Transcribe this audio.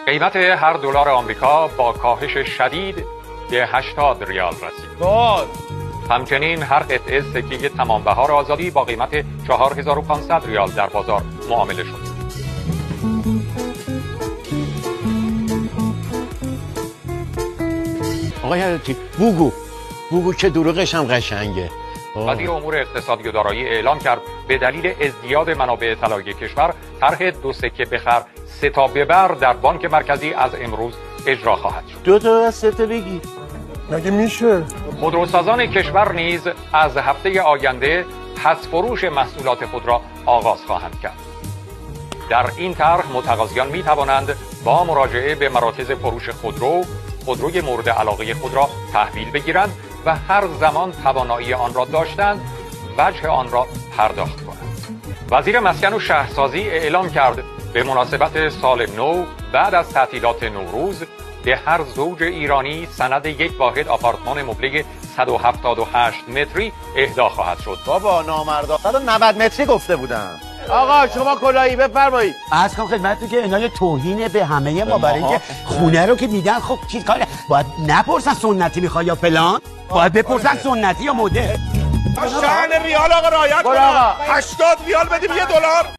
قیمت هر دلار آمریکا با کاهش شدید به 80 ریال رسید. همچنین هر قطعه سکه تمام بهار آزادی با قیمت 4500 ریال در بازار معامله شد. آقای حضرتی بوگو که دروغش هم قشنگه. وزیر امور اقتصادی و دارایی اعلام کرد به دلیل ازدیاد منابع طلایی کشور طرح 2 سکه بخر 3 تا ببر در بانک مرکزی از امروز اجرا خواهد شد. 2 تا از 3 تا بگی مگه میشه؟ خودروسازان کشور نیز از هفته آینده پس فروش محصولات خود را آغاز خواهند کرد. در این طرح متقاضیان می توانند با مراجعه به مراکز فروش خودروی مورد علاقه خود را تحویل بگیرند و هر زمان توانایی آن را داشتند وجه آن را پرداخت کنند. وزیر مسکن و شهرسازی اعلام کرد به مناسبت سال نو بعد از تعطیلات نوروز به هر زوج ایرانی سند یک واحد آپارتمان مبله 178 متری اهدا خواهد شد. بابا نامردا 190 متری گفته بودم. آقا شما کلاهی بفرمایید. عرض کنم خدمتتون که اینا توهین به همه ما، برای اینکه خونه رو که میدن خب چیز کاره باید نپرسن سنتی میخوای یا فلان، باید بپرسن سنتی یا مدرن. شأن ریال آقا رعایت کن. 80 ریال بدیم $1.